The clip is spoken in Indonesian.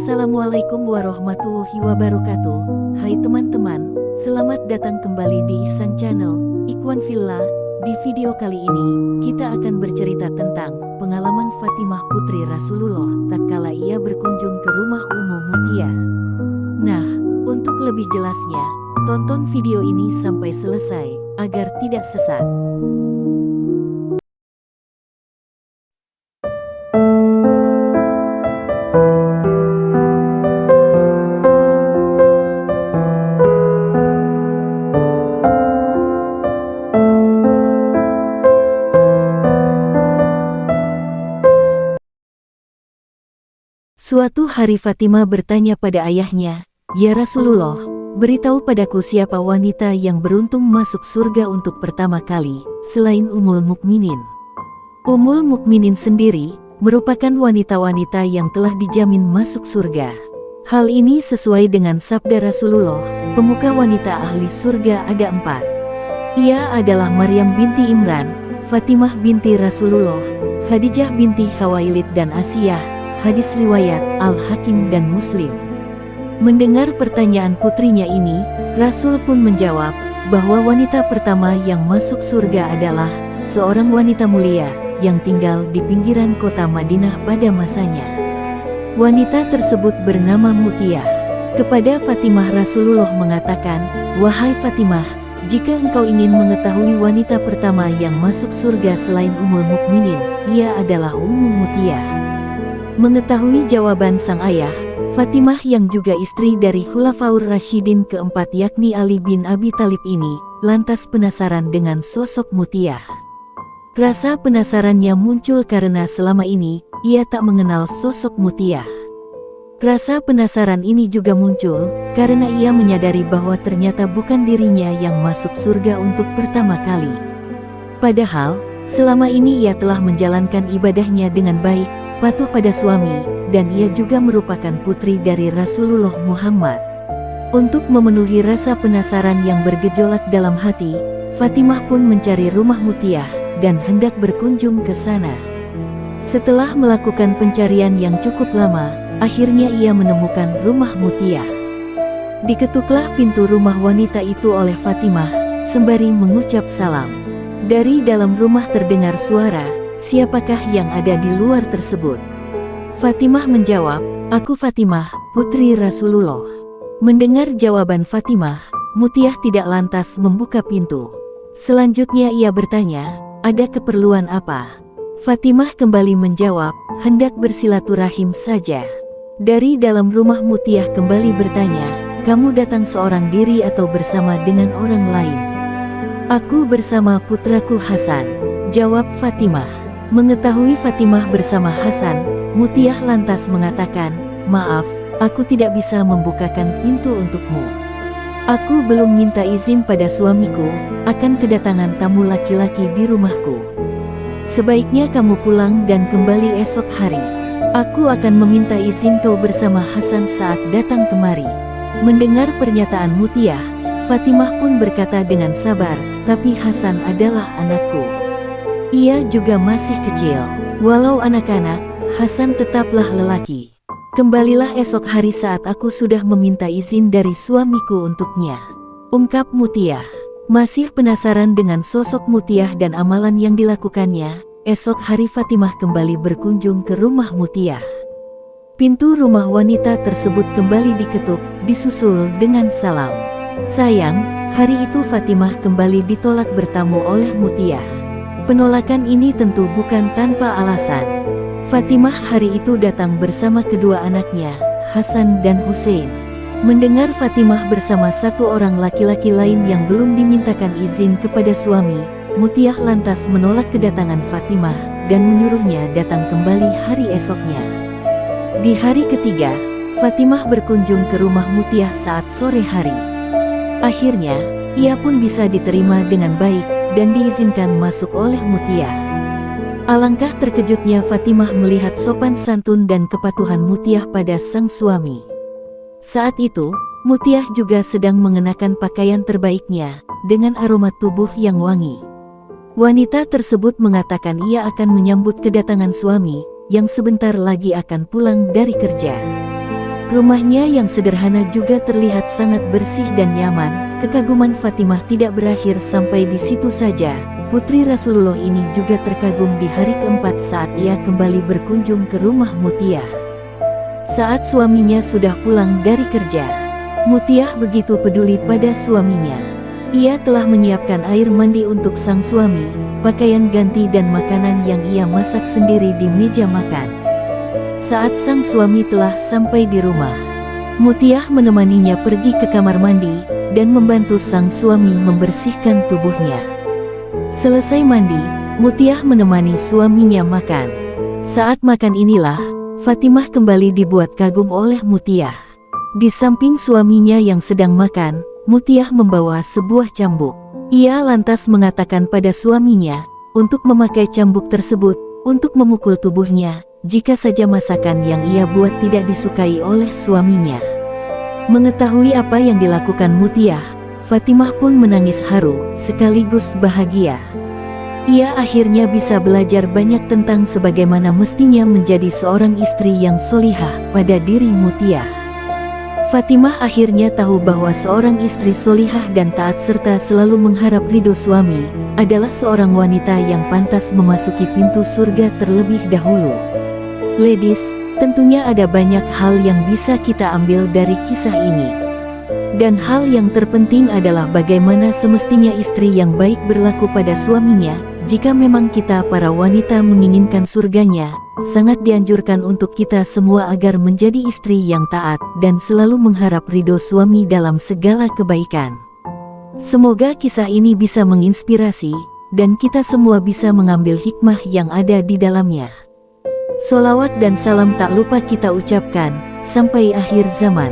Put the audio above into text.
Assalamualaikum warahmatullahi wabarakatuh. Hai teman-teman, selamat datang kembali di Ihsan Channel, Ikhwan Fillah. Di video kali ini, kita akan bercerita tentang pengalaman Fatimah putri Rasulullah tatkala ia berkunjung ke rumah Ummu Mutia. Nah, untuk lebih jelasnya, tonton video ini sampai selesai, agar tidak sesat. Suatu hari Fatimah bertanya pada ayahnya, "Ya Rasulullah, beritahu padaku siapa wanita yang beruntung masuk surga untuk pertama kali, selain Ummul Mukminin." Ummul Mukminin sendiri merupakan wanita-wanita yang telah dijamin masuk surga. Hal ini sesuai dengan sabda Rasulullah, pemuka wanita ahli surga ada 4. Ia adalah Maryam binti Imran, Fatimah binti Rasulullah, Khadijah binti Khawailid dan Asiyah. Hadis riwayat Al-Hakim dan Muslim. Mendengar pertanyaan putrinya ini, Rasul pun menjawab bahwa wanita pertama yang masuk surga adalah seorang wanita mulia yang tinggal di pinggiran kota Madinah pada masanya. Wanita tersebut bernama Mutiyah. Kepada Fatimah Rasulullah mengatakan, "Wahai Fatimah, jika engkau ingin mengetahui wanita pertama yang masuk surga selain Ummul Mukminin, ia adalah Ummu Mutiyah." Mengetahui jawaban sang ayah, Fatimah yang juga istri dari Khulafaur Rasyidin keempat yakni Ali bin Abi Thalib ini, lantas penasaran dengan sosok Mutiyah. Rasa penasarannya muncul karena selama ini, ia tak mengenal sosok Mutiyah. Rasa penasaran ini juga muncul, karena ia menyadari bahwa ternyata bukan dirinya yang masuk surga untuk pertama kali. Padahal, selama ini ia telah menjalankan ibadahnya dengan baik, patuh pada suami, dan ia juga merupakan putri dari Rasulullah Muhammad. Untuk memenuhi rasa penasaran yang bergejolak dalam hati, Fatimah pun mencari rumah Mutiyah, dan hendak berkunjung ke sana. Setelah melakukan pencarian yang cukup lama, akhirnya ia menemukan rumah Mutiyah. Diketuklah pintu rumah wanita itu oleh Fatimah, sembari mengucap salam. Dari dalam rumah terdengar suara, "Siapakah yang ada di luar tersebut?" Fatimah menjawab, "Aku Fatimah, putri Rasulullah." Mendengar jawaban Fatimah, Mutiyah tidak lantas membuka pintu. Selanjutnya ia bertanya, "Ada keperluan apa?" Fatimah kembali menjawab, "Hendak bersilaturahim saja." Dari dalam rumah Mutiyah kembali bertanya, "Kamu datang seorang diri atau bersama dengan orang lain?" "Aku bersama putraku Hasan," jawab Fatimah. Mengetahui Fatimah bersama Hasan, Mutiyah lantas mengatakan, "Maaf, aku tidak bisa membukakan pintu untukmu. Aku belum minta izin pada suamiku akan kedatangan tamu laki-laki di rumahku. Sebaiknya kamu pulang dan kembali esok hari. Aku akan meminta izin kau bersama Hasan saat datang kemari." Mendengar pernyataan Mutiyah, Fatimah pun berkata dengan sabar, "Tapi Hasan adalah anakku. Ia juga masih kecil. Walau anak-anak, Hasan tetaplah lelaki. Kembalilah esok hari saat aku sudah meminta izin dari suamiku untuknya," ungkap Mutiyah. Masih penasaran dengan sosok Mutiyah dan amalan yang dilakukannya, esok hari Fatimah kembali berkunjung ke rumah Mutiyah. Pintu rumah wanita tersebut kembali diketuk, disusul dengan salam. Sayang, hari itu Fatimah kembali ditolak bertamu oleh Mutiyah. Penolakan ini tentu bukan tanpa alasan. Fatimah hari itu datang bersama kedua anaknya, Hasan dan Hussein. Mendengar Fatimah bersama satu orang laki-laki lain yang belum dimintakan izin kepada suami, Mutiyah lantas menolak kedatangan Fatimah dan menyuruhnya datang kembali hari esoknya. Di hari ketiga, Fatimah berkunjung ke rumah Mutiyah saat sore hari. Akhirnya, ia pun bisa diterima dengan baik dan diizinkan masuk oleh Mutiyah. Alangkah terkejutnya Fatimah melihat sopan santun dan kepatuhan Mutiyah pada sang suami. Saat itu, Mutiyah juga sedang mengenakan pakaian terbaiknya, dengan aroma tubuh yang wangi. Wanita tersebut mengatakan ia akan menyambut kedatangan suami, yang sebentar lagi akan pulang dari kerja. Rumahnya yang sederhana juga terlihat sangat bersih dan nyaman. Kekaguman Fatimah tidak berakhir sampai di situ saja. Putri Rasulullah ini juga terkagum di hari keempat saat ia kembali berkunjung ke rumah Mutiah. Saat suaminya sudah pulang dari kerja, Mutiah begitu peduli pada suaminya. Ia telah menyiapkan air mandi untuk sang suami, pakaian ganti dan makanan yang ia masak sendiri di meja makan. Saat sang suami telah sampai di rumah, Mutiah menemaninya pergi ke kamar mandi dan membantu sang suami membersihkan tubuhnya. Selesai mandi, Mutiah menemani suaminya makan. Saat makan inilah, Fatimah kembali dibuat kagum oleh Mutiah. Di samping suaminya yang sedang makan, Mutiah membawa sebuah cambuk. Ia lantas mengatakan pada suaminya untuk memakai cambuk tersebut untuk memukul tubuhnya jika saja masakan yang ia buat tidak disukai oleh suaminya. Mengetahui apa yang dilakukan Mutiah, Fatimah pun menangis haru sekaligus bahagia. Ia akhirnya bisa belajar banyak tentang sebagaimana mestinya menjadi seorang istri yang solihah pada diri Mutiah. Fatimah akhirnya tahu bahwa seorang istri solihah dan taat serta selalu mengharap ridho suami adalah seorang wanita yang pantas memasuki pintu surga terlebih dahulu. Ladies, tentunya ada banyak hal yang bisa kita ambil dari kisah ini. Dan hal yang terpenting adalah bagaimana semestinya istri yang baik berlaku pada suaminya. Jika memang kita para wanita menginginkan surganya, sangat dianjurkan untuk kita semua agar menjadi istri yang taat dan selalu mengharap ridho suami dalam segala kebaikan. Semoga kisah ini bisa menginspirasi, dan kita semua bisa mengambil hikmah yang ada di dalamnya. Sholawat dan salam tak lupa kita ucapkan, sampai akhir zaman.